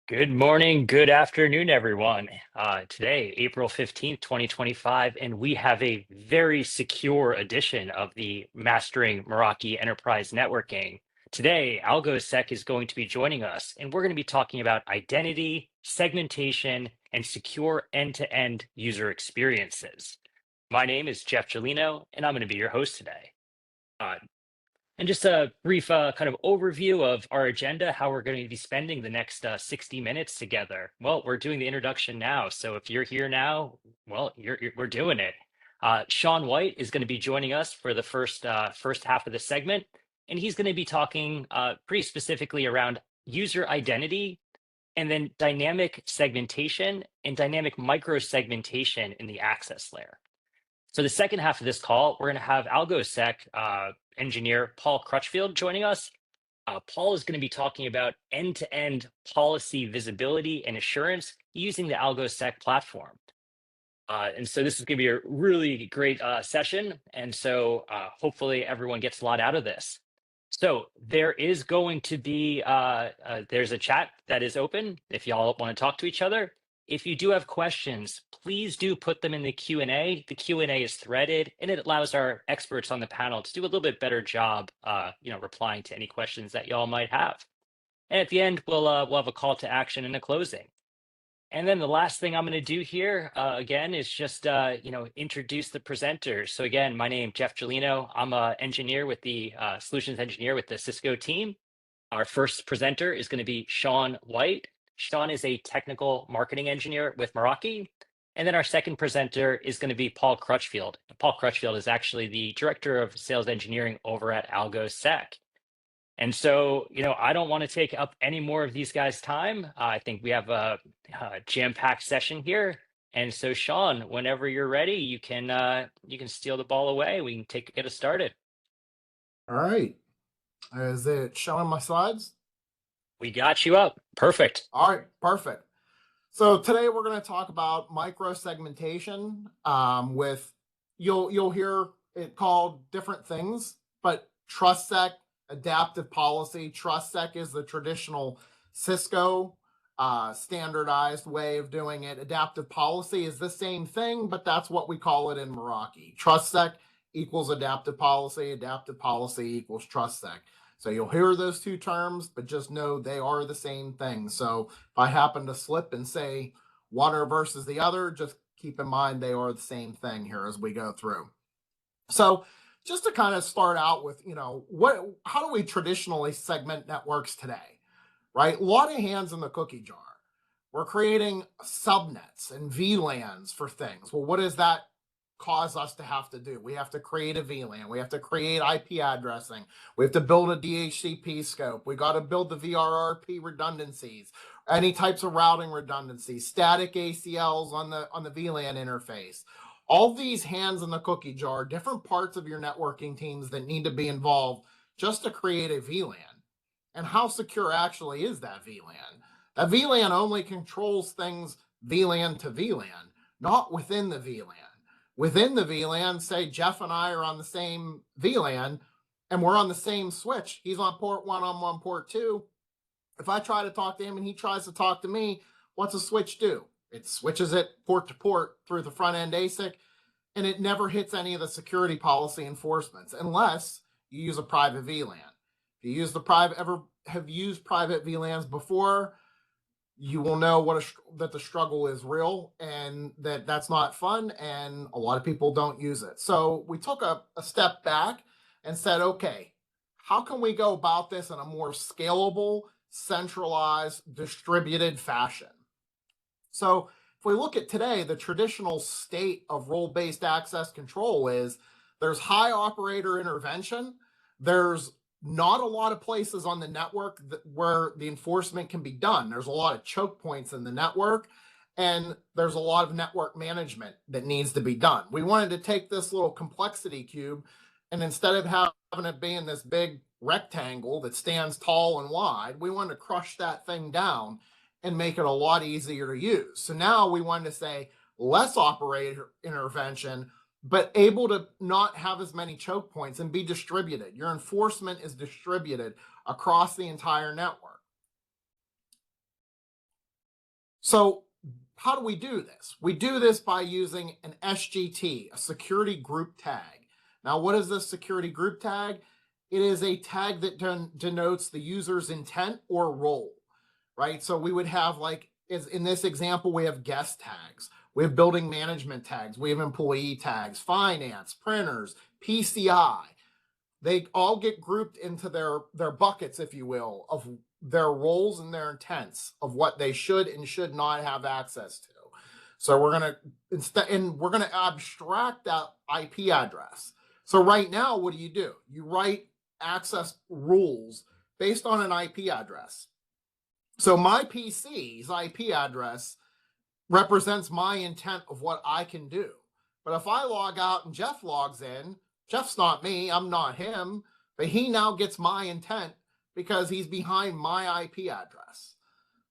Good morning, good afternoon, everyone. Today, April 15th, 2025, and we have a very secure edition of the Mastering Meraki Enterprise Networking. Today, AlgoSec is going to be joining us, and we're going to be talking about identity, segmentation, and secure end-to-end user experiences. My name is Jeff Gelino, and I'm going to be your host today. Uh, and just a brief kind of overview of our agenda, how we're going to be spending the next 60 minutes together. Well, we're doing the introduction now. So if you're here now, well, we're doing it. Sean White is going to be joining us for the first half of the segment, and he's going to be talking pretty specifically around user identity and then dynamic segmentation and dynamic micro segmentation in the access layer. So the second half of this call, we're going to have AlgoSec engineer Paul Crutchfield joining us. Paul is going to be talking about end-to-end policy visibility and assurance using the AlgoSec platform. And so this is going to be a really great session. And so hopefully everyone gets a lot out of this. So there is going to be, there's a chat that is open if y'all want to talk to each other. If you do have questions, please do put them in the Q&A. The Q&A is threaded, and it allows our experts on the panel to do a little bit better job, replying to any questions that y'all might have. And at the end, we'll have a call to action and a closing. And then the last thing I'm going to do here, again, is just, introduce the presenters. So again, my name is Jeff Gelino. I'm an engineer with the solutions engineer with the Cisco team. Our first presenter is going to be Sean White. Sean is a technical marketing engineer with Meraki. And then our second presenter is going to be Paul Crutchfield. Paul Crutchfield is actually the director of sales engineering over at AlgoSec. And so, I don't want to take up any more of these guys' time. I think we have a jam-packed session here. And so, Sean, whenever you're ready, you can steal the ball away. We can get us started. All right. Is it showing my slides? We got you up. Perfect. All right, perfect. So today we're going to talk about micro-segmentation. With you'll hear it called different things, but TrustSec, adaptive policy. TrustSec is the traditional Cisco standardized way of doing it. Adaptive policy is the same thing, but that's what we call it in Meraki. TrustSec equals adaptive policy equals TrustSec. So you'll hear those two terms, but just know they are the same thing. So if I happen to slip and say one versus the other, just keep in mind they are the same thing here as we go through. So just to kind of start out with, how do we traditionally segment networks today, right? A lot of hands in the cookie jar. We're creating subnets and VLANs for things. Well, what does that cause us to have to do? We have to create a VLAN. We have to create IP addressing. We have to build a DHCP scope. We got to build the VRRP redundancies, any types of routing redundancies, static ACLs on the VLAN interface. All these hands in the cookie jar, different parts of your networking teams that need to be involved just to create a VLAN. And how secure actually is that VLAN? That VLAN only controls things VLAN to VLAN, not within the VLAN. Within the VLAN, say Jeff and I are on the same VLAN and we're on the same switch. He's on port 1, I'm on port 2. If I try to talk to him and he tries to talk to me, what's a switch do? It switches it port to port through the front end ASIC, and it never hits any of the security policy enforcements unless you use a private VLAN. If you have used private VLANs before, you will know that the struggle is real and that's not fun, and a lot of people don't use it. So we took a step back and said, okay, how can we go about this in a more scalable, centralized, distributed fashion? So if we look at today, the traditional state of role-based access control is there's high operator intervention. There's not a lot of places on the network where the enforcement can be done. There's a lot of choke points in the network, and there's a lot of network management that needs to be done. We wanted to take this little complexity cube, and instead of having it be in this big rectangle that stands tall and wide, we wanted to crush that thing down and make it a lot easier to use. So now we wanted to say less operator intervention, but able to not have as many choke points and be distributed. Your enforcement is distributed across the entire network. So how do we do this? We do this by using an SGT, a security group tag. Now, what is this security group tag? It is a tag that denotes the user's intent or role, right? So we would have, like, in this example, we have guest tags, we have building management tags, we have employee tags, finance, printers, PCI. They all get grouped into their buckets, if you will, of their roles and their intents of what they should and should not have access to. So we're gonna abstract that IP address. So right now, what do? You write access rules based on an IP address. So my PC's IP address represents my intent of what I can do. But if I log out and Jeff logs in, Jeff's not me, I'm not him, but he now gets my intent because he's behind my IP address,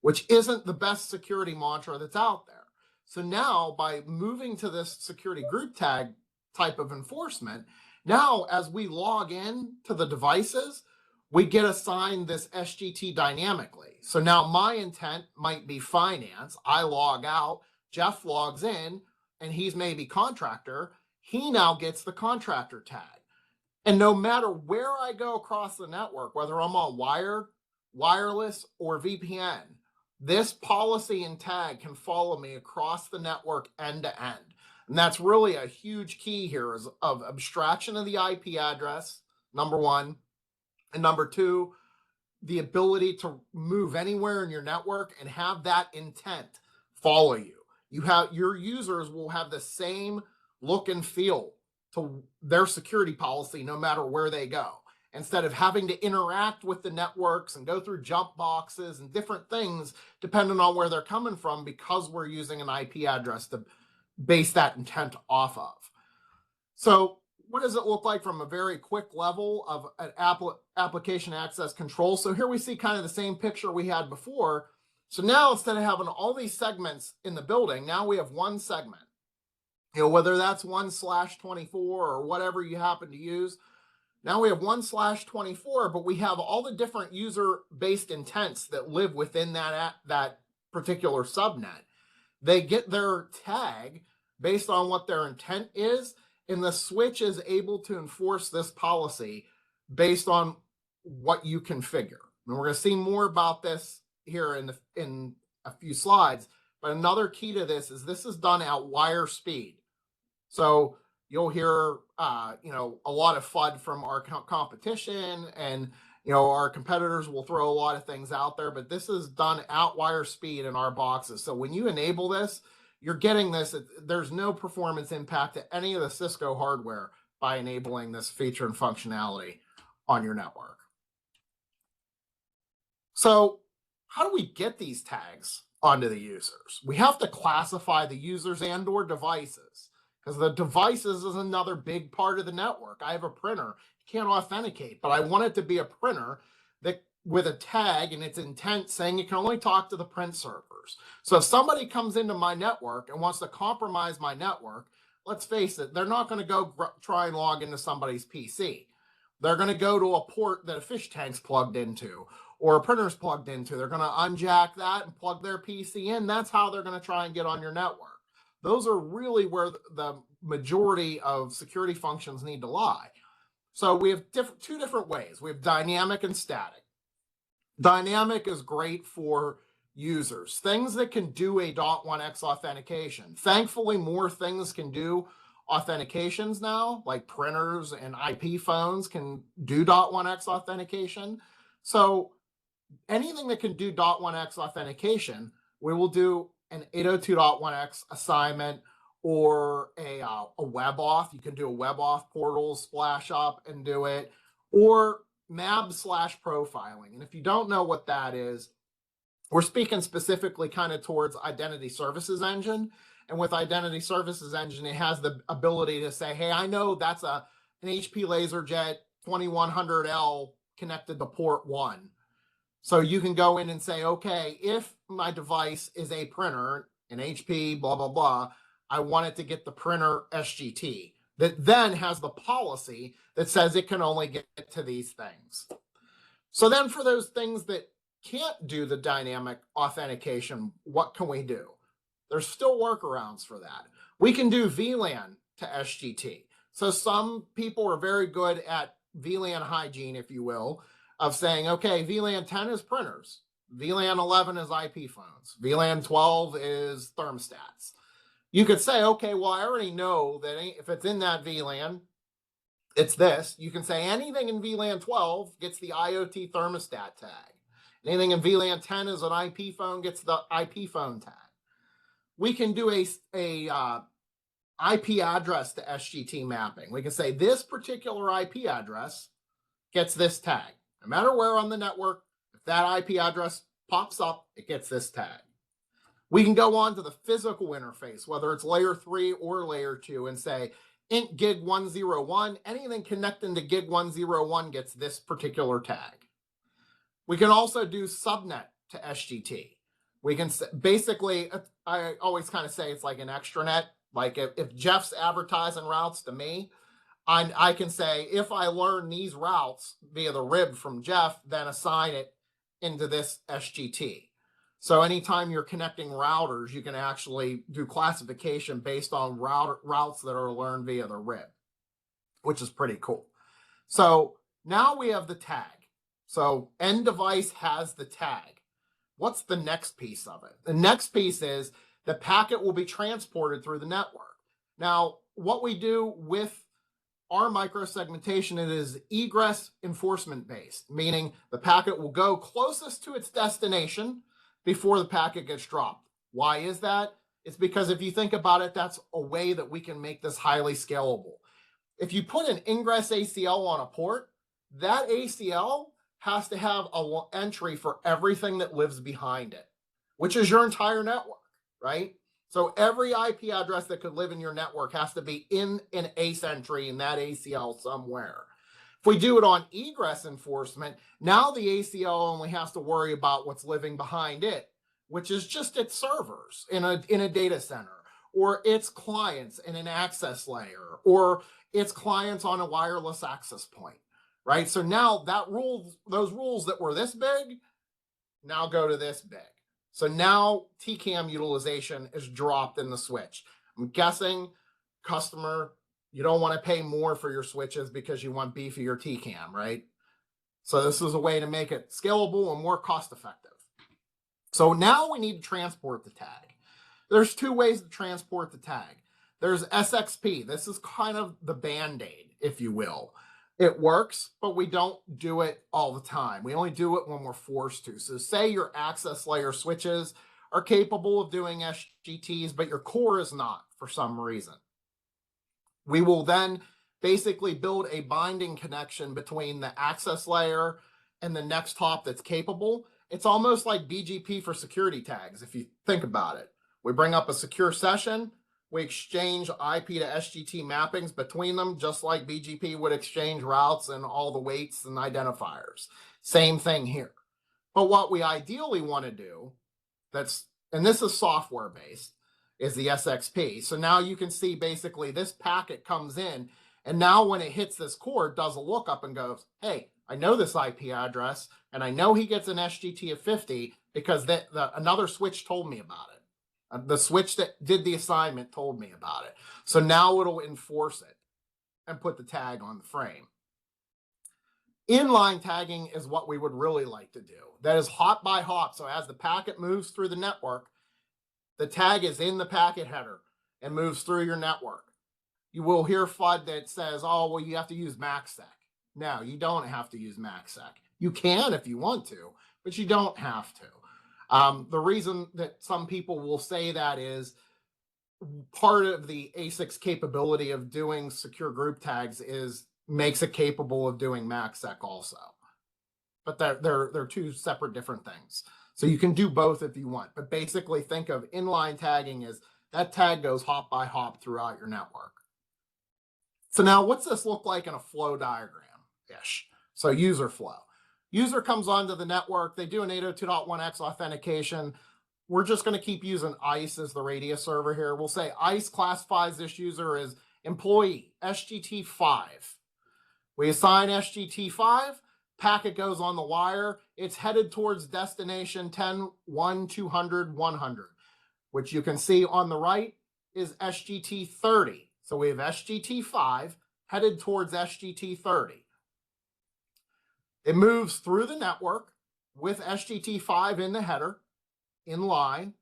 which isn't the best security mantra that's out there. So now, by moving to this security group tag type of enforcement, now as we log in to the devices, we get assigned this SGT dynamically. So now my intent might be finance. I log out, Jeff logs in, and he's maybe contractor. He now gets the contractor tag. And no matter where I go across the network, whether I'm on wired, wireless, or VPN, this policy and tag can follow me across the network end to end. And that's really a huge key here is of abstraction of the IP address, number one. And number two, the ability to move anywhere in your network and have that intent follow you. Your users will have the same look and feel to their security policy no matter where they go. Instead of having to interact with the networks and go through jump boxes and different things depending on where they're coming from, because we're using an IP address to base that intent off of. So what does it look like from a very quick level of an application access control? So here we see kind of the same picture we had before. So now instead of having all these segments in the building, now we have one segment. Whether that's 1/24 or whatever you happen to use. Now we have 1/24, but we have all the different user-based intents that live within that particular subnet. They get their tag based on what their intent is, and the switch is able to enforce this policy based on what you configure. And we're going to see more about this here in a few slides. But another key to this is done at wire speed. So you'll hear, a lot of FUD from our competition, and our competitors will throw a lot of things out there. But this is done at wire speed in our boxes. So when you enable this, you're getting this. There's no performance impact to any of the Cisco hardware by enabling this feature and functionality on your network. So how do we get these tags onto the users? We have to classify the users and/or devices, because the devices is another big part of the network. I have a printer, can't authenticate, but I want it to be a printer that with a tag and its intent saying you can only talk to the print servers. So if somebody comes into my network and wants to compromise my network, let's face it, they're not going to go try and log into somebody's PC. They're going to go to a port that a fish tank's plugged into or a printer's plugged into. They're going to unjack that and plug their PC in. That's how they're going to try and get on your network. Those are really where the majority of security functions need to lie. So we have two different ways. We have dynamic and static. Dynamic is great for users, things that can do a .1x authentication. Thankfully, more things can do authentications now, like printers and IP phones can do .1x authentication. So anything that can do .1x authentication, we will do an 802.1x assignment or a web auth. You can do a web auth portal, splash up and do it, or MAB/profiling. And if you don't know what that is, we're speaking specifically kind of towards Identity Services Engine. And with Identity Services Engine, it has the ability to say, hey, I know that's an HP LaserJet 2100L connected to port 1. So you can go in and say, okay, if my device is a printer, an HP, blah, blah, blah, I want it to get the printer SGT that then has the policy that says it can only get to these things. So then for those things that can't do the dynamic authentication, what can we do? There's still workarounds for that. We can do VLAN to SGT. So some people are very good at VLAN hygiene, if you will, of saying, okay, VLAN 10 is printers, VLAN 11 is IP phones, VLAN 12 is thermostats. You could say, okay, well, I already know that if it's in that VLAN, it's this. You can say anything in VLAN 12 gets the IoT thermostat tag. Anything in VLAN 10 is an IP phone, gets the IP phone tag. We can do a IP address to SGT mapping. We can say this particular IP address gets this tag. No matter where on the network, if that IP address pops up, it gets this tag. We can go on to the physical interface, whether it's layer 3 or layer 2, and say int gig 101, anything connecting to gig 101 gets this particular tag. We can also do subnet to SGT. We can basically, I always kind of say it's like an extranet. Like if Jeff's advertising routes to me, I can say, if I learn these routes via the RIB from Jeff, then assign it into this SGT. So anytime you're connecting routers, you can actually do classification based on routes that are learned via the RIB, which is pretty cool. So now we have the tag. So end device has the tag. What's the next piece of it? The next piece is the packet will be transported through the network. Now, what we do with our microsegmentation, it is egress enforcement based, meaning the packet will go closest to its destination before the packet gets dropped. Why is that? It's because if you think about it, that's a way that we can make this highly scalable. If you put an ingress ACL on a port, that ACL has to have an entry for everything that lives behind it, which is your entire network, right? So every IP address that could live in your network has to be in an ACE entry in that ACL somewhere. If we do it on egress enforcement, now the ACL only has to worry about what's living behind it, which is just its servers in a data center, or its clients in an access layer, or its clients on a wireless access point, right? So now those rules that were this big now go to this big. So now TCAM utilization is dropped in the switch. I'm guessing, customer, you don't want to pay more for your switches because you want beefier TCAM, right? So this is a way to make it scalable and more cost effective. So now we need to transport the tag. There's two ways to transport the tag. There's SXP. This is kind of the Band-Aid, if you will. It works, but we don't do it all the time. We only do it when we're forced to. So say your access layer switches are capable of doing SGTs, but your core is not for some reason. We will then basically build a binding connection between the access layer and the next hop that's capable. It's almost like BGP for security tags, if you think about it. We bring up a secure session, we exchange IP to SGT mappings between them, just like BGP would exchange routes and all the weights and identifiers. Same thing here. But what we ideally want to do, and this is software based, is the SXP. So now you can see basically this packet comes in, and now when it hits this core, it does a lookup and goes, hey, I know this IP address, and I know he gets an SGT of 50 because another switch told me about it. The switch that did the assignment told me about it. So now it'll enforce it and put the tag on the frame. Inline tagging is what we would really like to do. That is hop by hop. So as the packet moves through the network, the tag is in the packet header and moves through your network. You will hear FUD that says, oh, well, you have to use MACsec. No, you don't have to use MACsec. You can if you want to, but you don't have to. The reason that some people will say that is part of the ASIC's capability of doing secure group tags makes it capable of doing MACsec also. But they're two separate different things. So you can do both if you want. But basically think of inline tagging as that tag goes hop by hop throughout your network. So now what's this look like in a flow diagram-ish? So user flow. User comes onto the network. They do an 802.1x authentication. We're just going to keep using ICE as the radius server here. We'll say ICE classifies this user as employee, SGT5. We assign SGT5. Packet goes on the wire. it's headed towards destination 10, 1, 200, 100, which you can see on the right is SGT 30. So we have SGT 5 headed towards SGT 30. It moves through the network with SGT 5 in the header, in line.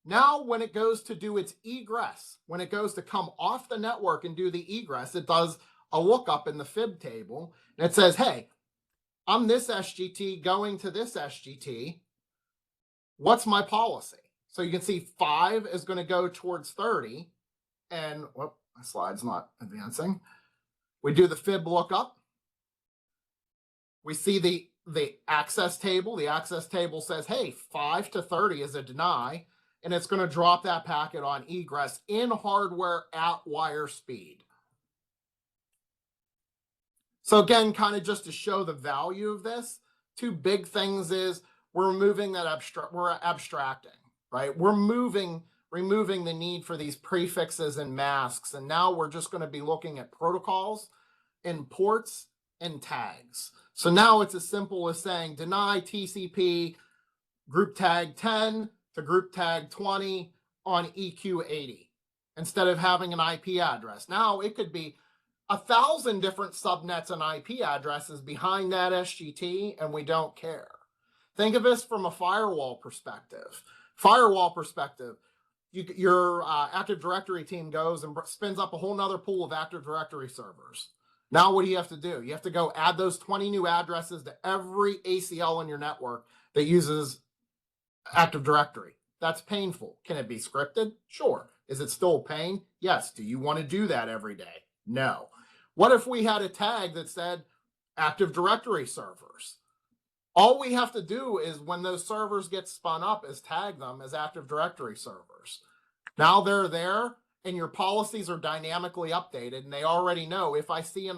Now, when it goes to do its egress, when it goes to come off the network and do the egress, it does a lookup in the fib table, and it says, hey, I'm this SGT going to this SGT. What's my policy? So you can see 5 is going to go towards 30, and whoop, my slide's not advancing. We do the fib lookup. We see the access table. The access table says, hey, 5 to 30 is a deny, and it's going to drop that packet on egress in hardware at wire speed. So again, kind of just to show the value of this, two big things is we're removing that we're abstracting, right? We're removing the need for these prefixes and masks, and now we're just going to be looking at protocols and ports and tags. So now it's as simple as saying deny TCP group tag 10 to group tag 20 on EQ80 instead of having an IP address. Now it could be 1,000 different subnets and IP addresses behind that SGT, and we don't care. Think of this from a firewall perspective. Your Active Directory team goes and spins up a whole nother pool of Active Directory servers. Now what do? You have to go add those 20 new addresses to every ACL in your network that uses Active Directory. That's painful. Can it be scripted? Sure. Is it still a pain? Yes. Do you want to do that every day? No. What if we had a tag that said Active Directory servers? All we have to do is when those servers get spun up is tag them as Active Directory servers. Now they're there and your policies are dynamically updated, and they already know if I see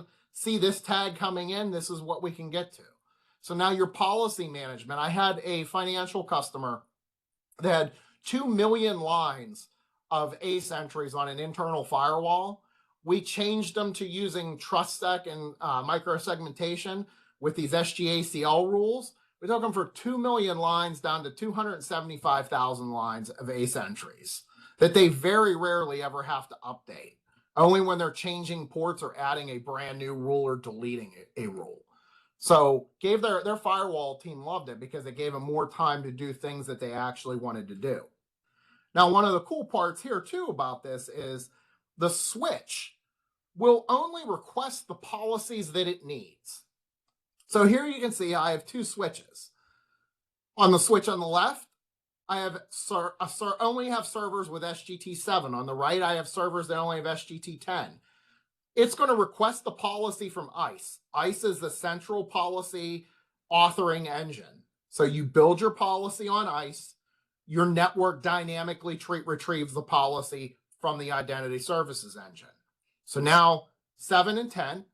this tag coming in, this is what we can get to. So now your policy management. I had a financial customer that had 2 million lines of ACE entries on an internal firewall. We changed them to using TrustSec and microsegmentation with these SGACL rules. We took them for 2 million lines down to 275,000 lines of ACE entries that they very rarely ever have to update, only when they're changing ports or adding a brand new rule or deleting a rule. So gave their firewall team loved it because it gave them more time to do things that they actually wanted to do. Now, one of the cool parts here too about this is the switch will only request the policies that it needs. So here you can see I have 2 switches. On the switch on the left, I have only have servers with SGT 7. On the right, I have servers that only have SGT 10. It's going to request the policy from ICE. ICE is the central policy authoring engine. So you build your policy on ICE, your network dynamically retrieves the policy from the identity services engine. So now 7 and 10,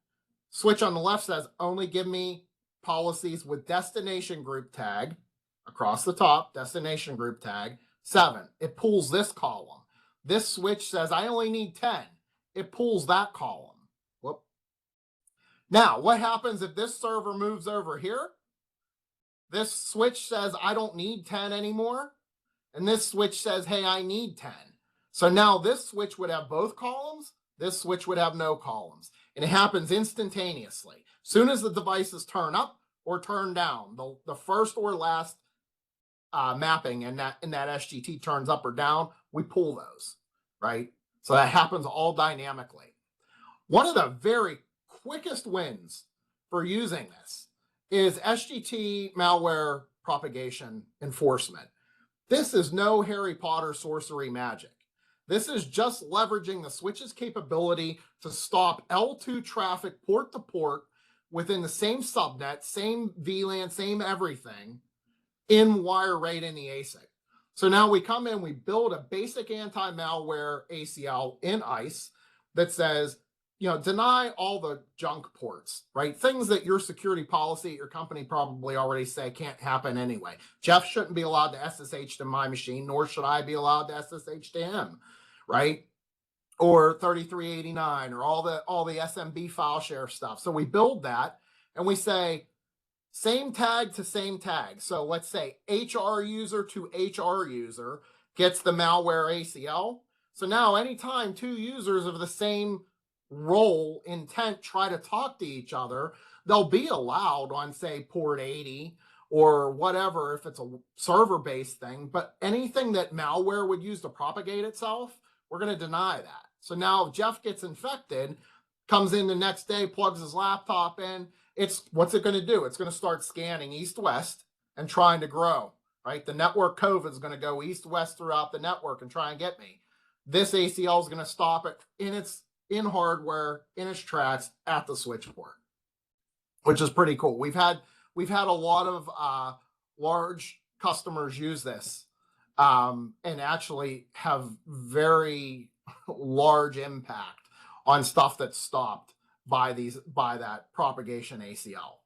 switch on the left says only give me policies with destination group tag across the top, destination group tag 7. It pulls this column. This switch says I only need 10. It pulls that column. Whoop. Now, what happens if this server moves over here? This switch says I don't need 10 anymore. And this switch says, hey, I need 10. So now this switch would have both columns. This switch would have no columns. And it happens instantaneously. Soon as the devices turn up or turn down, the first or last mapping in that SGT turns up or down, we pull those, right? So that happens all dynamically. One of the very quickest wins for using this is SGT malware propagation enforcement. This is no Harry Potter sorcery magic. This is just leveraging the switch's capability to stop L2 traffic port to port within the same subnet, same VLAN, same everything in wire right in the ASIC. So now we come in, we build a basic anti-malware ACL in ICE that says, deny all the junk ports, right? Things that your security policy at your company probably already say can't happen anyway. Jeff shouldn't be allowed to SSH to my machine, nor should I be allowed to SSH to him, right? Or 3389 or all the SMB file share stuff. So we build that and we say, same tag to same tag. So let's say HR user to HR user gets the malware ACL. So now anytime two users of the same role intent try to talk to each other, they'll be allowed on, say, port 80 or whatever if it's a server-based thing. But anything that malware would use to propagate itself, we're going to deny that. So now if Jeff gets infected, comes in the next day, plugs his laptop in, what's it going to do? It's going to start scanning east-west and trying to grow, right? The network COVID is going to go east-west throughout the network and try and get me. This ACL is going to stop it in hardware, in its tracks at the switch port, which is pretty cool. We've had a lot of large customers use this and actually have very large impact on stuff that's stopped by that propagation ACL.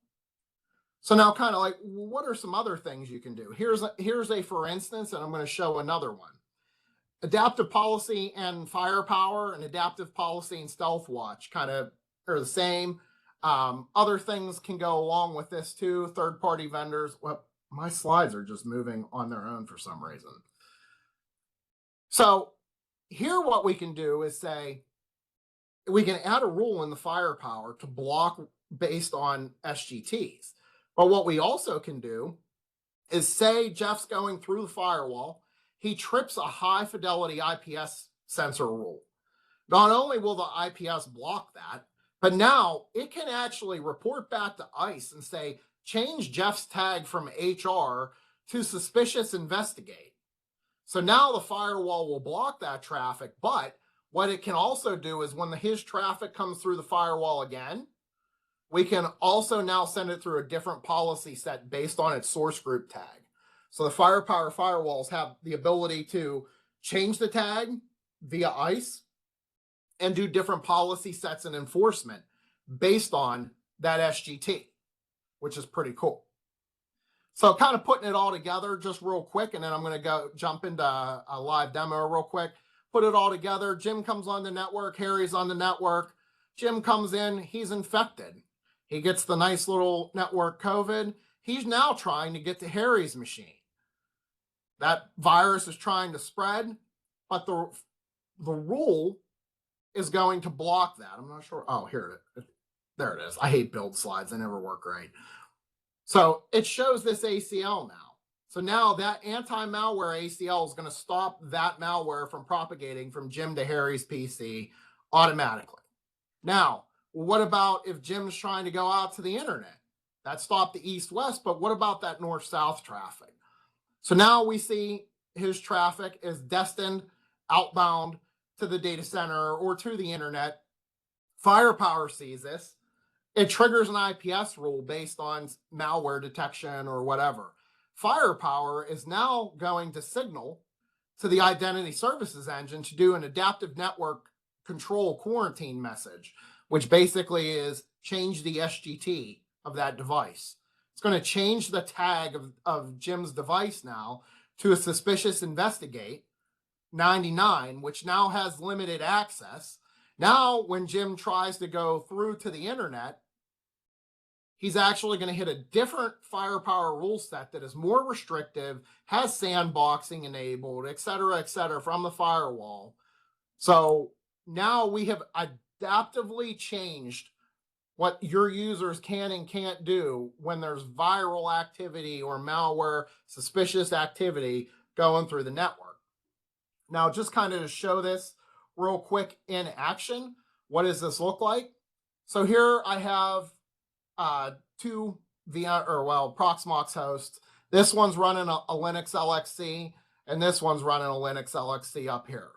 So now kind of like, what are some other things you can do? Here's a for instance, and I'm going to show another one. Adaptive policy and firepower and adaptive policy and stealth watch kind of are the same. Other things can go along with this too. Third-party vendors. Well, my slides are just moving on their own for some reason. So here what we can do is say, we can add a rule in the firepower to block based on SGTs. But what we also can do is say Jeff's going through the firewall, he trips a high fidelity IPS sensor rule. Not only will the IPS block that, but now it can actually report back to ICE and say, change Jeff's tag from HR to suspicious investigate. So now the firewall will block that traffic, but what it can also do is when his traffic comes through the firewall again, we can also now send it through a different policy set based on its source group tag. So the firepower firewalls have the ability to change the tag via ICE and do different policy sets and enforcement based on that SGT, which is pretty cool. So kind of putting it all together just real quick, and then I'm going to jump into a live demo real quick. Put it all together. Jim comes on the network. Harry's on the network. Jim comes in. He's infected. He gets the nice little network COVID. He's now trying to get to Harry's machine. That virus is trying to spread, but the rule is going to block that. I'm not sure. Oh, here it is. There it is. I hate build slides. They never work right. So it shows this ACL now. So now that anti-malware ACL is going to stop that malware from propagating from Jim to Harry's PC automatically. Now, what about if Jim's trying to go out to the internet? That stopped the east-west, but what about that north-south traffic? So now we see his traffic is destined outbound to the data center or to the internet. Firepower sees this. It triggers an IPS rule based on malware detection or whatever. Firepower is now going to signal to the identity services engine to do an adaptive network control quarantine message, which basically is change the SGT of that device. It's going to change the tag of Jim's device now to a suspicious investigate 99, which now has limited access. Now, when Jim tries to go through to the internet, he's actually going to hit a different firepower rule set that is more restrictive, has sandboxing enabled, et cetera, from the firewall. So now we have adaptively changed what your users can and can't do when there's viral activity or malware, suspicious activity going through the network. Now, just kind of to show this real quick in action, what does this look like? So here I have two Proxmox hosts. This one's running a Linux LXC, and this one's running a Linux LXC up here.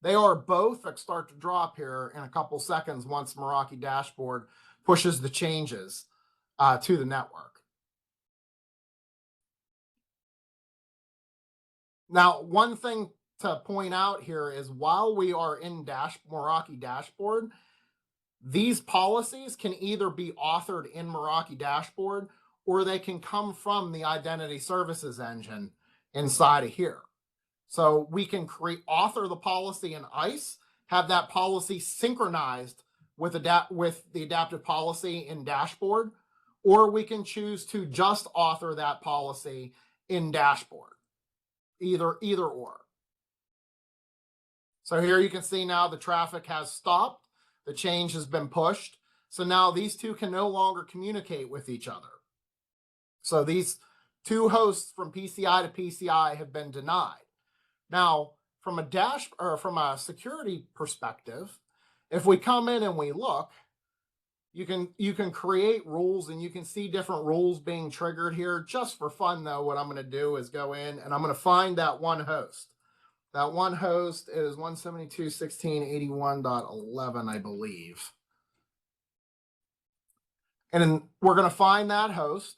They are both that start to drop here in a couple seconds once Meraki dashboard pushes the changes to the network. Now, one thing to point out here is while we are in Meraki dashboard, these policies can either be authored in Meraki dashboard or they can come from the identity services engine inside of here. So we can author the policy in ICE, have that policy synchronized with the adaptive policy in dashboard, or we can choose to just author that policy in dashboard, either or. So here you can see now the traffic has stopped, the change has been pushed. So now these two can no longer communicate with each other. So these two hosts from PCI to PCI have been denied. Now, from a security perspective, if we come in and we look, you can create rules, and you can see different rules being triggered here. Just for fun, though, what I'm going to do is go in and I'm going to find that one host. That one host is 172.16.81.11, I believe. And then we're going to find that host.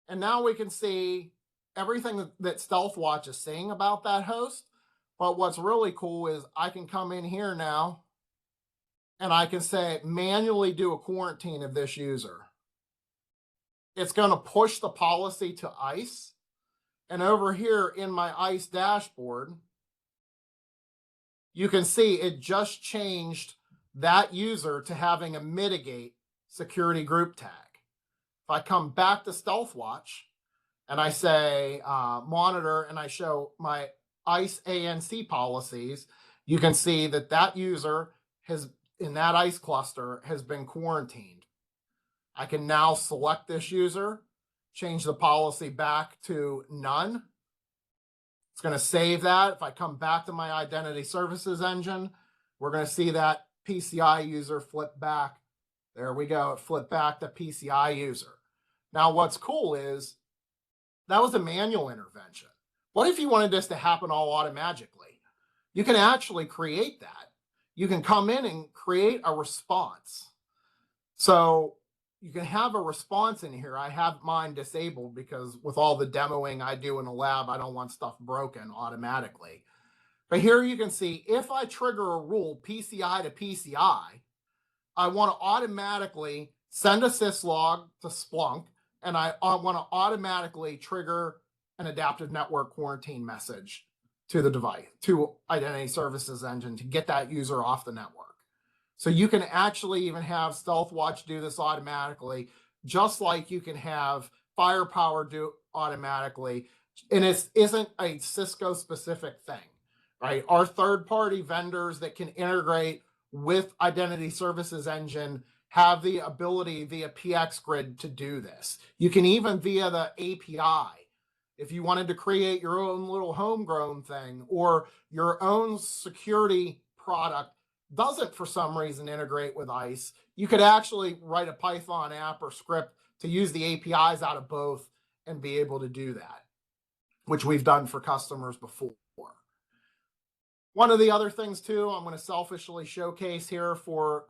And now we can see everything that StealthWatch is saying about that host. But what's really cool is I can come in here now and I can say manually do a quarantine of this user. It's going to push the policy to ICE. And over here in my ICE dashboard, you can see it just changed that user to having a mitigate security group tag. If I come back to StealthWatch and I say monitor and I show my ICE ANC policies, you can see that that user has, in that ICE cluster, has been quarantined. I can now select this user, change the policy back to none. It's going to save that. If I come back to my identity services engine, we're going to see that PCI user flip back. There we go. It flipped back to PCI user. Now, what's cool is that was a manual intervention. What if you wanted this to happen all automatically? You can actually create that. You can come in and create a response. So you can have a response in here. I have mine disabled because with all the demoing I do in the lab, I don't want stuff broken automatically. But here you can see if I trigger a rule PCI to PCI, I want to automatically send a syslog to Splunk, and I want to automatically trigger an adaptive network quarantine message to the device, to Identity Services Engine, to get that user off the network. So you can actually even have StealthWatch do this automatically, just like you can have Firepower do automatically. And it isn't a Cisco specific thing, right? Our third-party vendors that can integrate with Identity Services Engine have the ability via PX Grid to do this. You can even via the API, if you wanted to create your own little homegrown thing, or your own security product doesn't for some reason integrate with ICE, you could actually write a Python app or script to use the APIs out of both and be able to do that, which we've done for customers before. One of the other things too, I'm going to selfishly showcase here for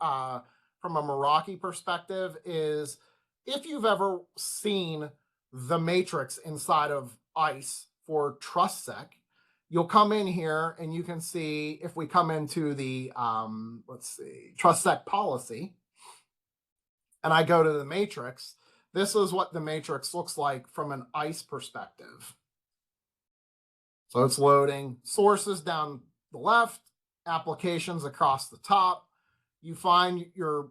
from a Meraki perspective is if you've ever seen the matrix inside of ICE for TrustSec, you'll come in here and you can see if we come into the, TrustSec policy, and I go to the matrix, this is what the matrix looks like from an ICE perspective. So it's loading sources down the left, applications across the top. You find your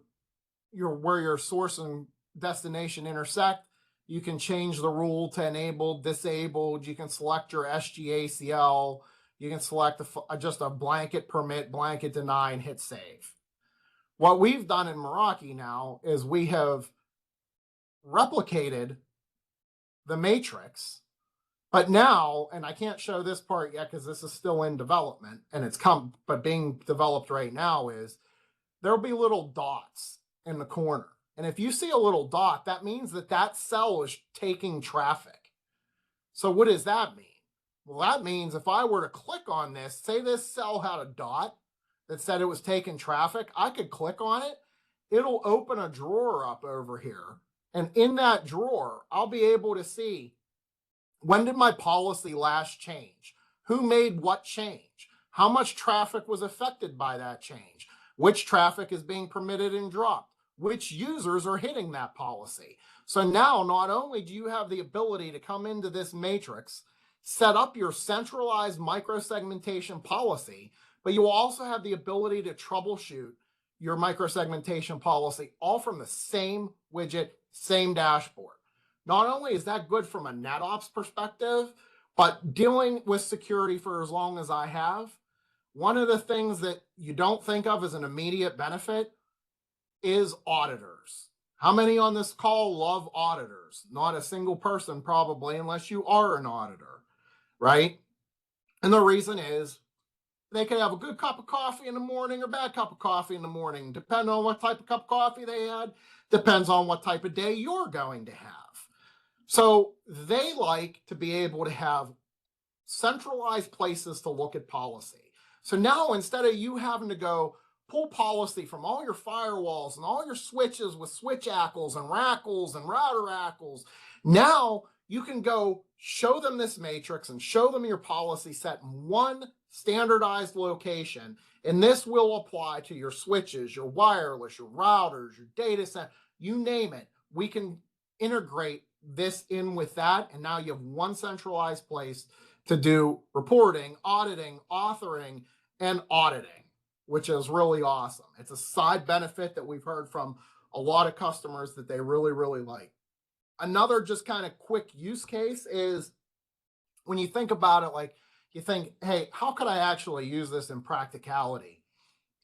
where your source and destination intersect. You can change the rule to enabled, disabled. You can select your SGACL. You can select just a blanket permit, blanket deny, and hit save. What we've done in Meraki now is we have replicated the matrix, but now, and I can't show this part yet because this is still in development and but being developed right now, is there'll be little dots in the corner. And if you see a little dot, that means that that cell is taking traffic. So what does that mean? Well, that means if I were to click on this, say this cell had a dot that said it was taking traffic, I could click on it. It'll open a drawer up over here. And in that drawer, I'll be able to see, when did my policy last change? Who made what change? How much traffic was affected by that change? Which traffic is being permitted and dropped? Which users are hitting that policy? So now not only do you have the ability to come into this matrix, set up your centralized microsegmentation policy, but you also have the ability to troubleshoot your microsegmentation policy all from the same widget, same dashboard. Not only is that good from a NetOps perspective, but dealing with security for as long as I have, one of the things that you don't think of as an immediate benefit is auditors. How many on this call love auditors? Not a single person, probably, unless you are an auditor, right? And the reason is they could have a good cup of coffee in the morning or bad cup of coffee in the morning, depending on what type of cup of coffee they had, depends on what type of day you're going to have. So they like to be able to have centralized places to look at policy. So now instead of you having to go pull policy from all your firewalls and all your switches with switch ACLs and RACLs and router ACLs, now you can go show them this matrix and show them your policy set in one standardized location. And this will apply to your switches, your wireless, your routers, your data center, you name it. We can integrate this in with that. And now you have one centralized place to do reporting, auditing, authoring, and auditing, which is really awesome. It's a side benefit that we've heard from a lot of customers that they really, really like. Another just kind of quick use case is when you think about it, like you think, hey, how could I actually use this in practicality?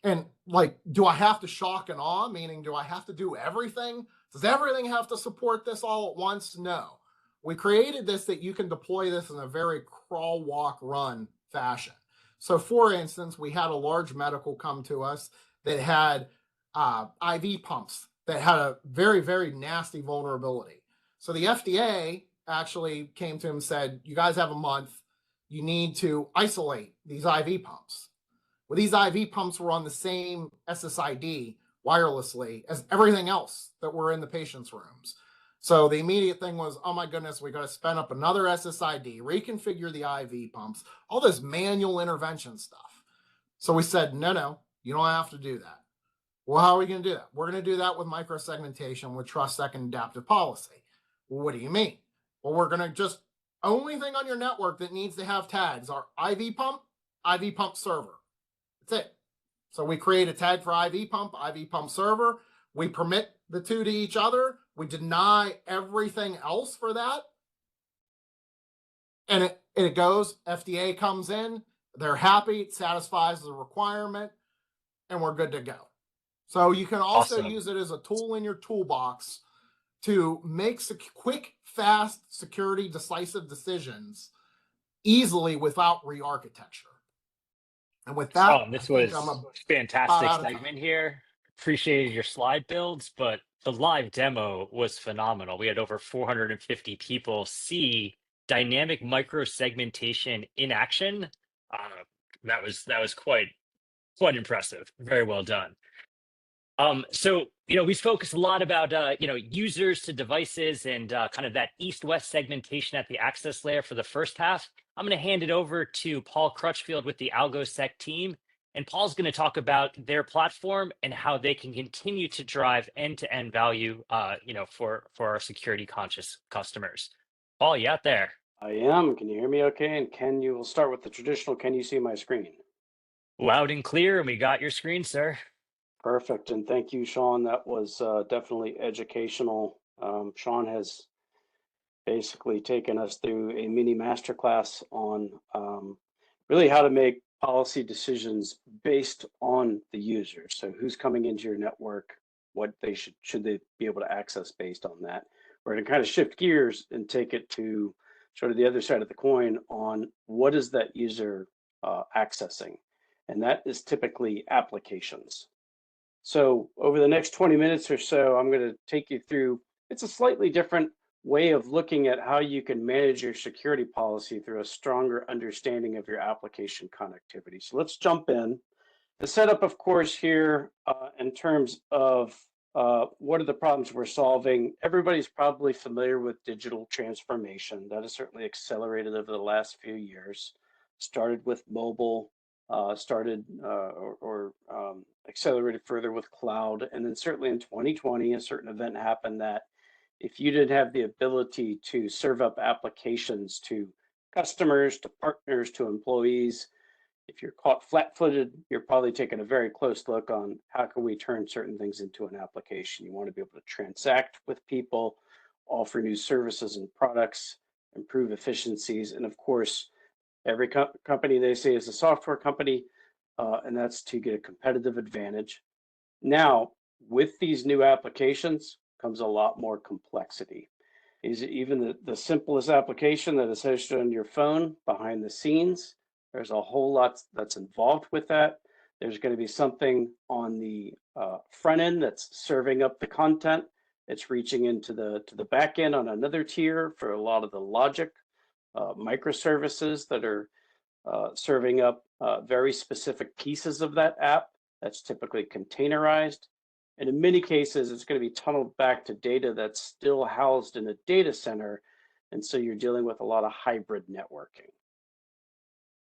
And like, do I have to shock and awe? Meaning, do I have to do everything? Does everything have to support this all at once? No. We created this that you can deploy this in a very crawl, walk, run fashion. So for instance, we had a large medical come to us that had IV pumps that had a very, very nasty vulnerability. So the FDA actually came to him and said, you guys have a month. You need to isolate these IV pumps. Well, these IV pumps were on the same SSID wirelessly as everything else that were in the patient's rooms. So the immediate thing was, oh my goodness, we got to spin up another SSID, reconfigure the IV pumps, all this manual intervention stuff. So we said, no, you don't have to do that. Well, how are we going to do that? We're going to do that with microsegmentation with TrustSec and adaptive policy. Well, what do you mean? Well, we're going to just, only thing on your network that needs to have tags are IV pump server. That's it. So we create a tag for IV pump server. We permit the two to each other. We deny everything else for that. And it goes, FDA comes in, they're happy, it satisfies the requirement, and we're good to go. So you can also use it as a tool in your toolbox to make quick, fast security decisive decisions easily without re-architecture. And with that, This I think was I'm a fantastic out of segment time. here. Appreciated your slide builds, but the live demo was phenomenal. We had over 450 people see dynamic micro segmentation in action. That was quite impressive. Very well done. So we focused a lot about users to devices and kind of that east-west segmentation at the access layer for the first half. I'm going to hand it over to Paul Crutchfield with the AlgoSec team, and Paul's going to talk about their platform and how they can continue to drive end-to-end value, for our security-conscious customers. Paul, you out there? I am. Can you hear me okay? And we'll start with the traditional, can you see my screen? Loud and clear, and we got your screen, sir. Perfect. And thank you, Sean. That was definitely educational. Sean has basically taken us through a mini masterclass on really how to make policy decisions based on the user. So who's coming into your network, what they should they be able to access based on that. We're going to kind of shift gears and take it to sort of the other side of the coin on what is that user accessing. And that is typically applications. So over the next 20 minutes or so, I'm going to take you through, it's a slightly different way of looking at how you can manage your security policy through a stronger understanding of your application connectivity. So let's jump in. The setup, of course, here in terms of what are the problems we're solving. Everybody's probably familiar with digital transformation. That has certainly accelerated over the last few years. Started with mobile, accelerated further with cloud. And then certainly in 2020, a certain event happened that if you didn't have the ability to serve up applications to customers, to partners, to employees, If you're caught flat-footed, you're probably taking a very close look on how can we turn certain things into an application. You want to be able to transact with people, offer new services and products, improve efficiencies, and of course, every company they say is a software company, and that's to get a competitive advantage. Now, with these new applications comes a lot more complexity. Even the simplest application that is hosted on your phone behind the scenes, there's a whole lot that's involved with that. There's going to be something on the front end that's serving up the content. It's reaching into the back end on another tier for a lot of the logic microservices that are serving up very specific pieces of that app that's typically containerized. And in many cases, it's going to be tunneled back to data that's still housed in a data center. And so you're dealing with a lot of hybrid networking.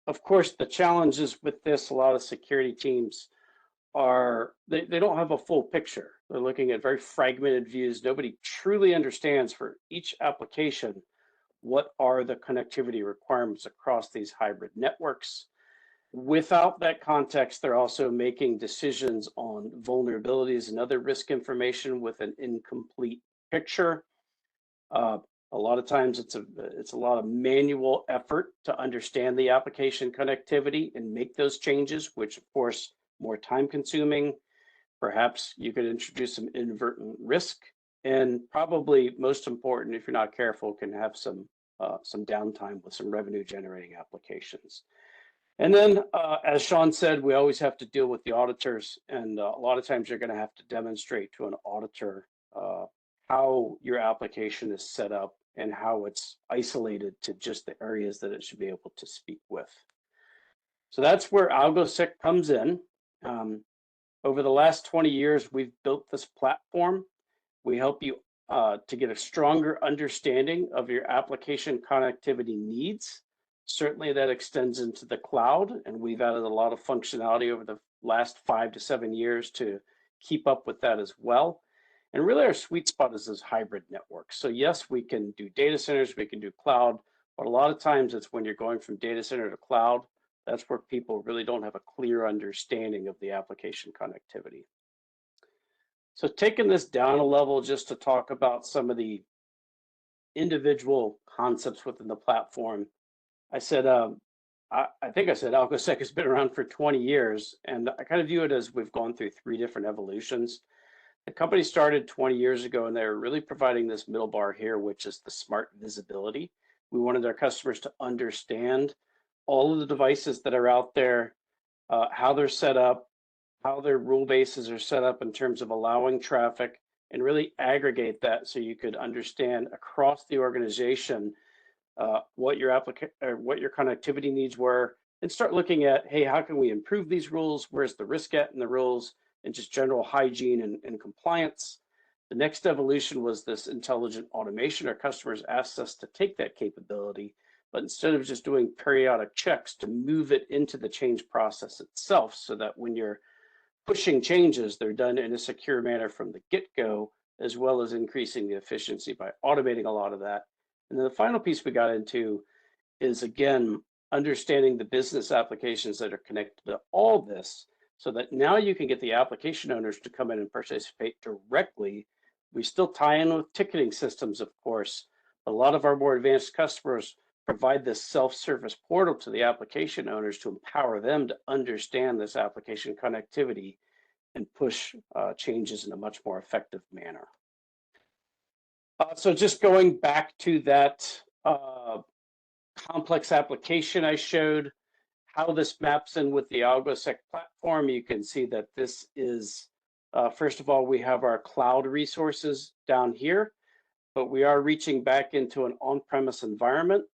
Of course, the challenges with this, a lot of security teams are, they don't have a full picture. They're looking at very fragmented views. Nobody truly understands for each application what are the connectivity requirements across these hybrid networks. Without that context, they're also making decisions on vulnerabilities and other risk information with an incomplete picture. A lot of times it's a lot of manual effort to understand the application connectivity and make those changes, which of course more time consuming. Perhaps you could introduce some inadvertent risk, and probably most important, if you're not careful, can have some downtime with some revenue generating applications. And then, as Sean said, we always have to deal with the auditors, and a lot of times you're going to have to demonstrate to an auditor how your application is set up and how it's isolated to just the areas that it should be able to speak with. So that's where AlgoSec comes in. Over the last 20 years, we've built this platform. We help you to get a stronger understanding of your application connectivity needs. Certainly that extends into the cloud, and we've added a lot of functionality over the last 5 to 7 years to keep up with that as well. And really our sweet spot is those hybrid networks. So yes, we can do data centers, we can do cloud, but a lot of times it's when you're going from data center to cloud, that's where people really don't have a clear understanding of the application connectivity. So taking this down a level just to talk about some of the individual concepts within the platform, I said, I think I said AlgoSec has been around for 20 years, and I kind of view it as we've gone through 3 different evolutions. The company started 20 years ago, and they were really providing this middle bar here, which is the smart visibility. We wanted our customers to understand all of the devices that are out there, how they're set up, how their rule bases are set up in terms of allowing traffic, and really aggregate that so you could understand across the organization what your connectivity needs were, and start looking at, hey, how can we improve these rules? Where's the risk at in the rules, and just general hygiene and compliance. The next evolution was this intelligent automation. Our customers asked us to take that capability, but instead of just doing periodic checks, to move it into the change process itself, so that when you're pushing changes, they're done in a secure manner from the get-go, as well as increasing the efficiency by automating a lot of that. And then the final piece we got into is, again, understanding the business applications that are connected to all this, so that now you can get the application owners to come in and participate directly. We still tie in with ticketing systems, of course, but a lot of our more advanced customers provide this self-service portal to the application owners to empower them to understand this application connectivity and push changes in a much more effective manner. So just going back to that complex application I showed, how this maps in with the AlgoSec platform, you can see that this is, first of all, we have our cloud resources down here, but we are reaching back into an on-premise environment.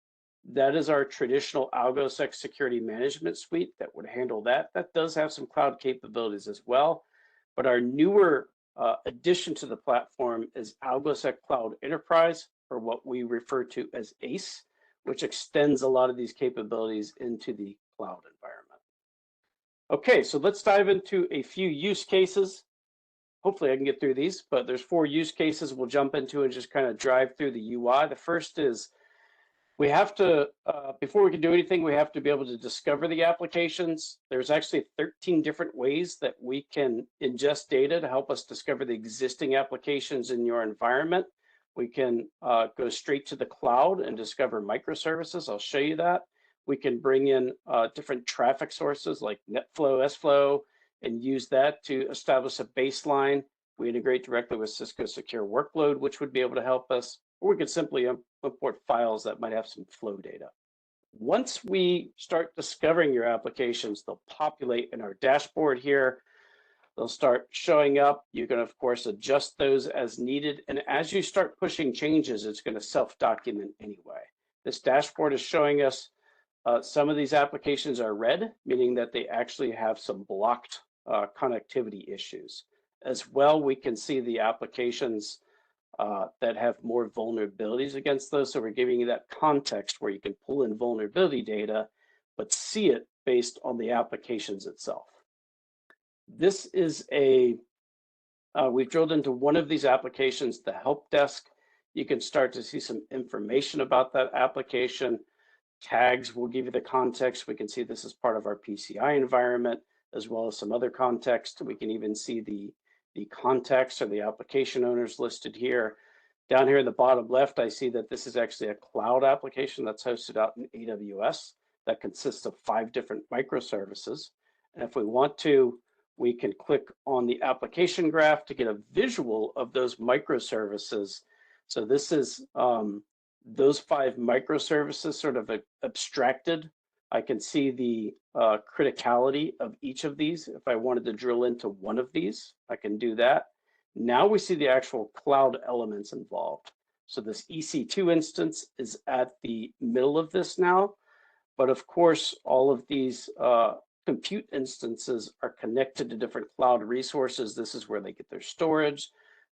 That is our traditional AlgoSec security management suite that would handle that. That does have some cloud capabilities as well, but our newer addition to the platform is AlgoSec Cloud Enterprise, or what we refer to as ACE, which extends a lot of these capabilities into the cloud environment. Okay, so let's dive into a few use cases. Hopefully I can get through these, but there's 4 use cases we'll jump into and just kind of drive through the UI. The first is We have to, before we can do anything, we have to be able to discover the applications. There's actually 13 different ways that we can ingest data to help us discover the existing applications in your environment. We can go straight to the cloud and discover microservices. I'll show you that. We can bring in different traffic sources like NetFlow, SFlow, and use that to establish a baseline. We integrate directly with Cisco Secure Workload, which would be able to help us, or we could simply import files that might have some flow data. Once we start discovering your applications, they'll populate in our dashboard here. They'll start showing up. You can, of course, adjust those as needed. And as you start pushing changes, it's going to self-document anyway. This dashboard is showing us some of these applications are red, meaning that they actually have some blocked connectivity issues. As well, we can see the applications that have more vulnerabilities against those. So we're giving you that context where you can pull in vulnerability data, but see it based on the applications itself. This is we've drilled into one of these applications, the help desk. You can start to see some information about that application. Tags will give you the context. We can see this is part of our PCI environment, as well as some other context. We can even see the context or the application owners listed here. Down here in the bottom left, I see that this is actually a cloud application that's hosted out in AWS that consists of 5 different microservices. And if we want to, we can click on the application graph to get a visual of those microservices. So this is those 5 microservices sort of abstracted. I can see the criticality of each of these. If I wanted to drill into one of these, I can do that. Now we see the actual cloud elements involved. So this EC2 instance is at the middle of this now, but of course, all of these compute instances are connected to different cloud resources. This is where they get their storage,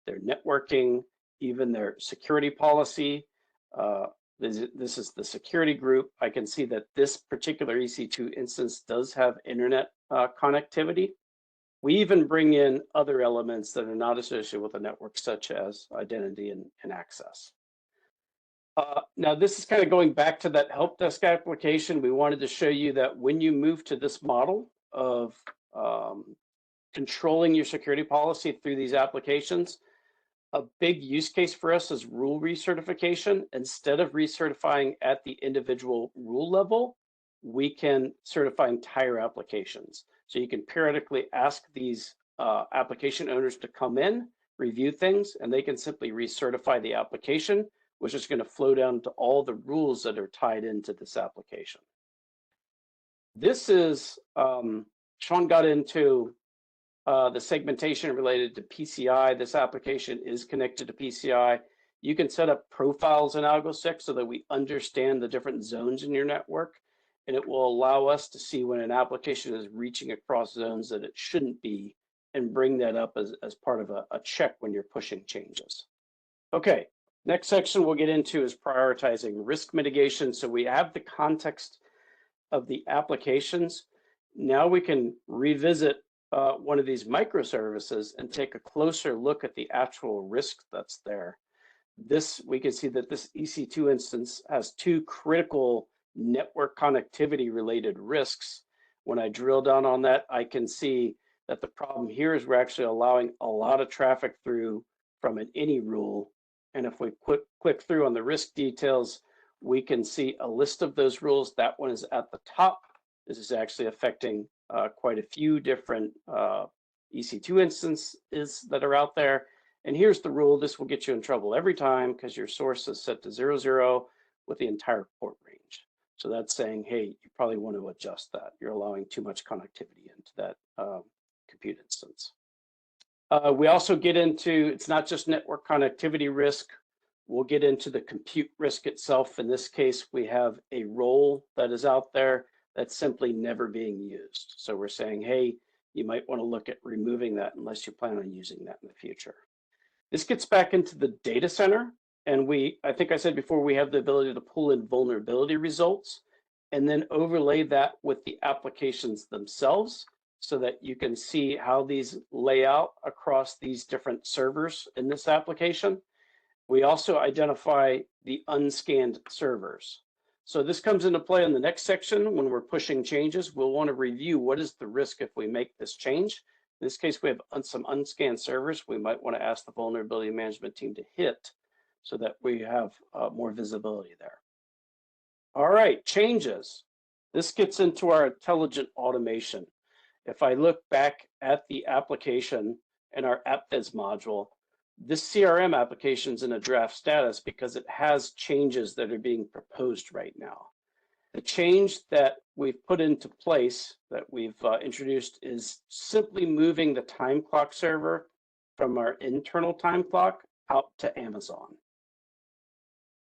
their networking, even their security policy. This is the security group. I can see that this particular EC2 instance does have internet connectivity. We even bring in other elements that are not associated with the network, such as identity and access. Now, this is kind of going back to that help desk application. We wanted to show you that when you move to this model of controlling your security policy through these applications, a big use case for us is rule recertification. Instead of recertifying at the individual rule level, we can certify entire applications. So you can periodically ask these application owners to come in, review things, and they can simply recertify the application, which is going to flow down to all the rules that are tied into this application. This is, Sean got into the segmentation related to PCI. This application is connected to PCI. You can set up profiles in AlgoSec so that we understand the different zones in your network, and it will allow us to see when an application is reaching across zones that it shouldn't be, and bring that up as part of a check when you're pushing changes. Okay, next section we'll get into is prioritizing risk mitigation. So we have the context of the applications. Now we can revisit one of these microservices and take a closer look at the actual risk that's there. We can see that this EC2 instance has 2 critical network connectivity related risks. When I drill down on that, I can see that the problem here is we're actually allowing a lot of traffic through from an any rule. And if we click through on the risk details, we can see a list of those rules. That one is at the top. This is actually affecting quite a few different EC2 instances that are out there. And here's the rule. This will get you in trouble every time because your source is set to 00 with the entire port range. So that's saying, hey, you probably want to adjust that. You're allowing too much connectivity into that compute instance. We also get into, it's not just network connectivity risk. We'll get into the compute risk itself. In this case, we have a role that is out there that's simply never being used. So we're saying, hey, you might want to look at removing that unless you plan on using that in the future. This gets back into the data center. And I think I said before, we have the ability to pull in vulnerability results and then overlay that with the applications themselves so that you can see how these lay out across these different servers in this application. We also identify the unscanned servers. So this comes into play in the next section when we're pushing changes. We'll want to review what is the risk if we make this change. In this case, we have some unscanned servers we might want to ask the vulnerability management team to hit so that we have more visibility there. All right, changes. This gets into our intelligent automation. If I look back at the application and our AppViz module, this CRM application is in a draft status because it has changes that are being proposed right now. The change that we've put into place, that we've introduced, is simply moving the time clock server from our internal time clock out to Amazon.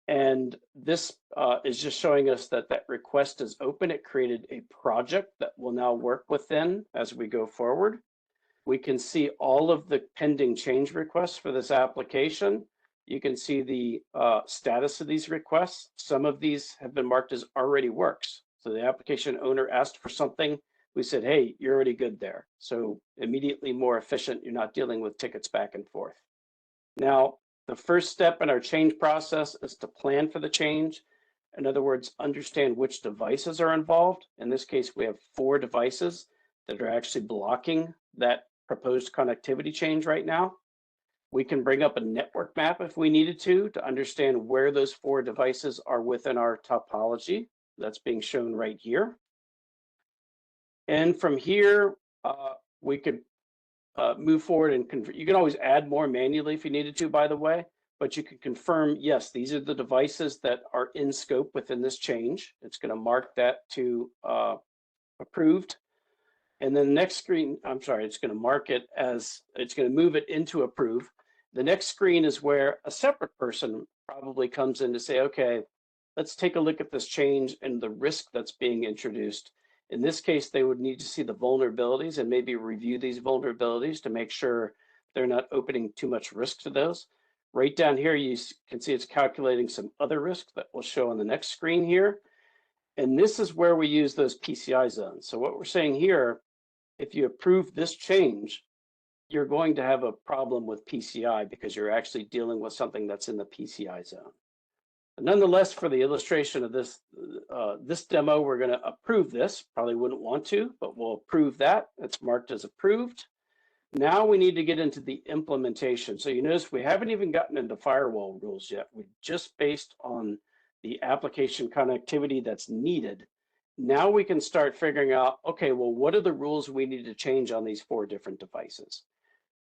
And this is just showing us that that request is open. It created a project that will now work within as we go forward. We can see all of the pending change requests for this application. You can see the status of these requests. Some of these have been marked as already works. So the application owner asked for something. We said, hey, you're already good there. So immediately more efficient. You're not dealing with tickets back and forth. Now, the first step in our change process is to plan for the change. In other words, understand which devices are involved. In this case, we have 4 devices that are actually blocking that proposed connectivity change right now. We can bring up a network map if we needed to understand where those 4 devices are within our topology. That's being shown right here. And from here, we could move forward and you can always add more manually if you needed to, by the way, but you can confirm, yes, these are the devices that are in scope within this change. It's going to mark that to approved. And then the next screen, I'm sorry, it's going to mark it as, it's going to move it into approve. The next screen is where a separate person probably comes in to say, okay, let's take a look at this change and the risk that's being introduced. In this case, they would need to see the vulnerabilities and maybe review these vulnerabilities to make sure they're not opening too much risk to those. Right down here, you can see it's calculating some other risk that will show on the next screen here. And this is where we use those PCI zones. So what we're saying here, if you approve this change, you're going to have a problem with PCI because you're actually dealing with something that's in the PCI zone. But nonetheless, for the illustration of this this demo, we're going to approve this. Probably wouldn't want to, but we'll approve that. It's marked as approved. Now we need to get into the implementation. So you notice we haven't even gotten into firewall rules yet. We just based on the application connectivity that's needed. Now we can start figuring out, okay, well, what are the rules we need to change on these 4 different devices?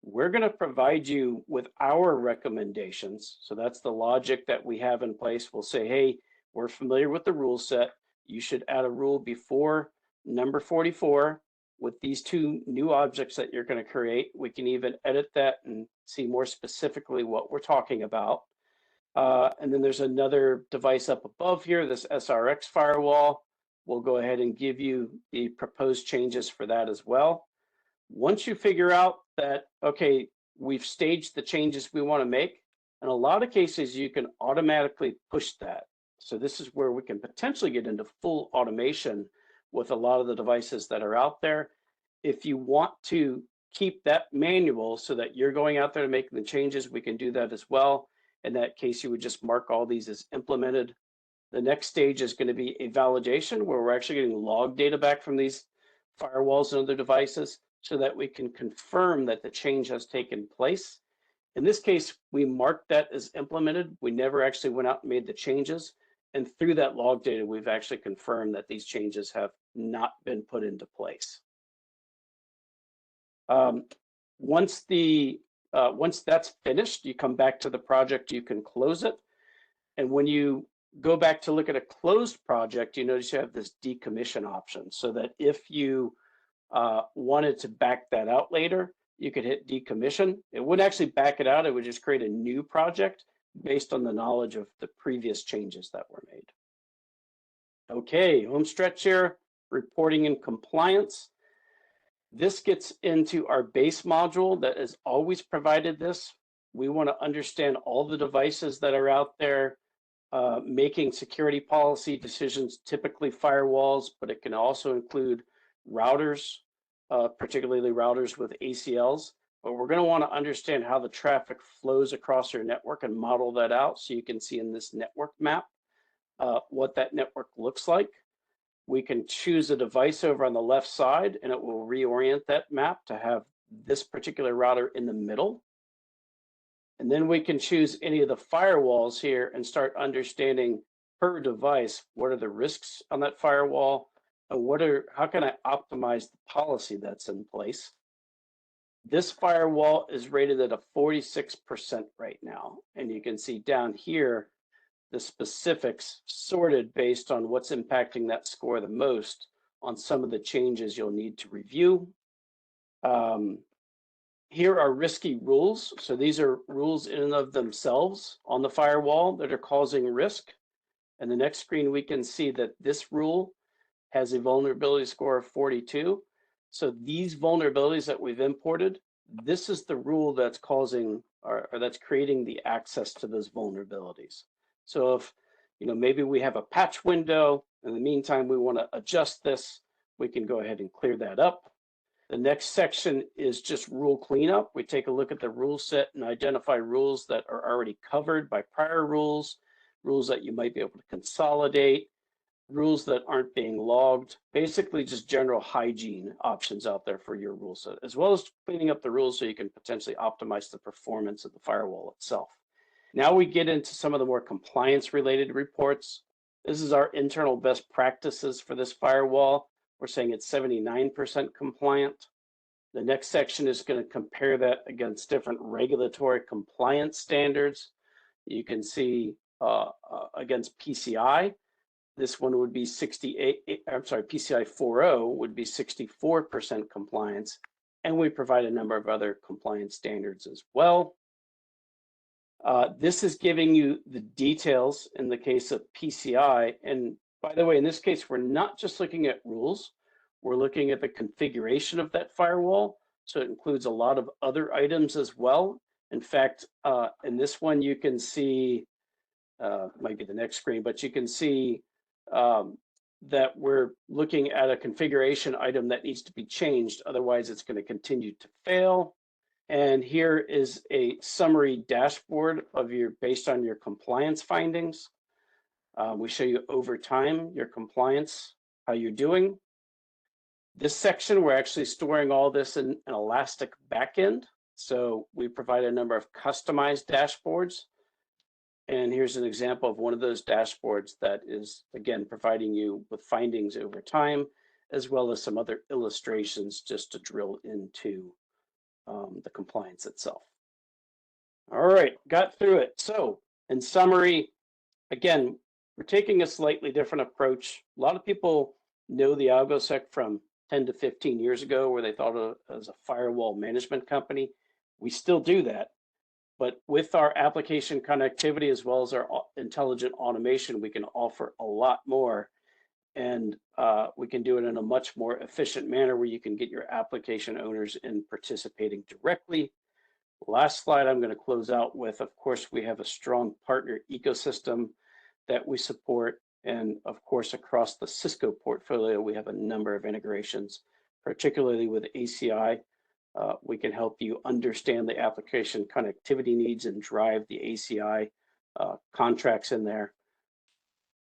We're going to provide you with our recommendations. So that's the logic that we have in place. We'll say, hey, we're familiar with the rule set. You should add a rule before number 44 with these 2 new objects that you're going to create. We can even edit that and see more specifically what we're talking about. And then there's another device up above here, this SRX firewall. We'll go ahead and give you the proposed changes for that as well. Once you figure out that, okay, we've staged the changes we want to make, in a lot of cases, you can automatically push that. So this is where we can potentially get into full automation with a lot of the devices that are out there. If you want to keep that manual so that you're going out there to make the changes, we can do that as well. In that case, you would just mark all these as implemented. The next stage is going to be a validation where we're actually getting log data back from these firewalls and other devices so that we can confirm that the change has taken place. In this case, we marked that as implemented. We never actually went out and made the changes. And through that log data, we've actually confirmed that these changes have not been put into place. Once that's finished, you come back to the project, you can close it. And when you go back to look at a closed project, you notice you have this decommission option so that if you wanted to back that out later, you could hit decommission. It wouldn't actually back it out. It would just create a new project based on the knowledge of the previous changes that were made. Okay, home stretch here, reporting and compliance. This gets into our base module that has always provided this. We want to understand all the devices that are out there, making security policy decisions, typically firewalls, but it can also include routers, particularly routers with ACLs. But we're going to want to understand how the traffic flows across your network and model that out so you can see in this network map what that network looks like. We can choose a device over on the left side and it will reorient that map to have this particular router in the middle. And then we can choose any of the firewalls here and start understanding per device, what are the risks on that firewall and how can I optimize the policy that's in place. This firewall is rated at a 46% right now. And you can see down here, the specifics sorted based on what's impacting that score the most on some of the changes you'll need to review. Here are risky rules. So these are rules in and of themselves on the firewall that are causing risk. And the next screen, we can see that this rule has a vulnerability score of 42. So these vulnerabilities that we've imported, this is the rule that's causing or that's creating the access to those vulnerabilities. So if, maybe we have a patch window, in the meantime, we want to adjust this, we can go ahead and clear that up. The next section is just rule cleanup. We take a look at the rule set and identify rules that are already covered by prior rules, rules that you might be able to consolidate, rules that aren't being logged, basically just general hygiene options out there for your rule set, as well as cleaning up the rules so you can potentially optimize the performance of the firewall itself. Now we get into some of the more compliance related reports. This is our internal best practices for this firewall. We're saying it's 79% compliant. The next section is going to compare that against different regulatory compliance standards. You can see against PCI, this one would be PCI 4.0 would be 64% compliance. And we provide a number of other compliance standards as well. This is giving you the details in the case of PCI. And by the way, in this case, we're not just looking at rules, we're looking at the configuration of that firewall. So it includes a lot of other items as well. In fact, in this one, you can see, might be the next screen, but you can see that we're looking at a configuration item that needs to be changed. Otherwise, it's going to continue to fail. And here is a summary dashboard of based on your compliance findings. We show you over time, your compliance, how you're doing. This section, we're actually storing all this in an Elastic backend. So we provide a number of customized dashboards. And here's an example of one of those dashboards that is, again, providing you with findings over time, as well as some other illustrations just to drill into the compliance itself. All right, got through it. So in summary, again, we're taking a slightly different approach. A lot of people know the AlgoSec from 10 to 15 years ago, where they thought of it as a firewall management company. We still do that, but with our application connectivity as well as our intelligent automation, we can offer a lot more. And we can do it in a much more efficient manner where you can get your application owners in participating directly. Last slide I'm going to close out with, of course, we have a strong partner ecosystem that we support. And of course, across the Cisco portfolio, we have a number of integrations, particularly with ACI. We can help you understand the application connectivity needs and drive the ACI contracts in there.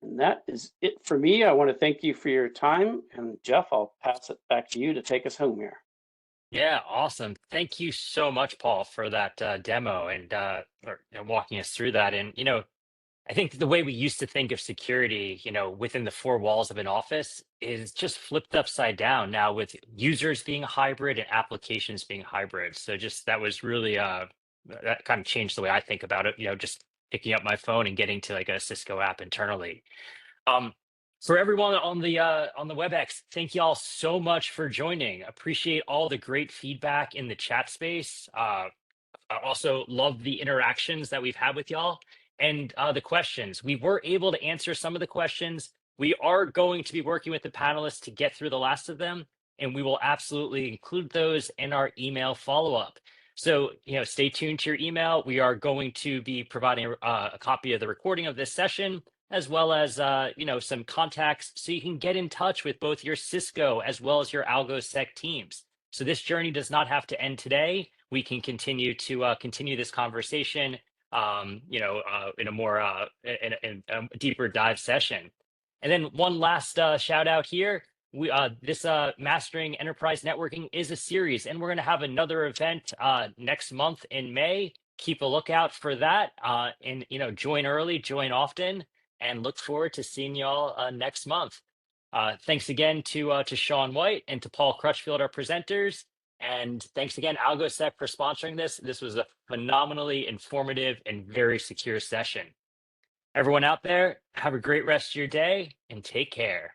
And that is it for me. I want to thank you for your time. And Jeff, I'll pass it back to you to take us home here. Yeah, awesome. Thank you so much, Paul, for that demo and walking us through that. And, I think the way we used to think of security, within the four walls of an office is just flipped upside down now with users being hybrid and applications being hybrid. So just that was really, that kind of changed the way I think about it, just picking up my phone and getting to like a Cisco app internally. For everyone on the WebEx, thank you all so much for joining. Appreciate all the great feedback in the chat space. I also love the interactions that we've had with y'all and the questions. We were able to answer some of the questions. We are going to be working with the panelists to get through the last of them, and we will absolutely include those in our email follow-up. So, stay tuned to your email. We are going to be providing a copy of the recording of this session, as well as, some contacts so you can get in touch with both your Cisco as well as your AlgoSec teams. So this journey does not have to end today. We can continue to continue this conversation in a more in a deeper dive session. And then one last shout out here. This Mastering Enterprise Networking is a series, and we're going to have another event next month in May. Keep a lookout for that, and join early, join often, and look forward to seeing y'all next month. Thanks again to Sean White and to Paul Crutchfield, our presenters. And thanks again, AlgoSec, for sponsoring this. This was a phenomenally informative and very secure session. Everyone out there, have a great rest of your day and take care.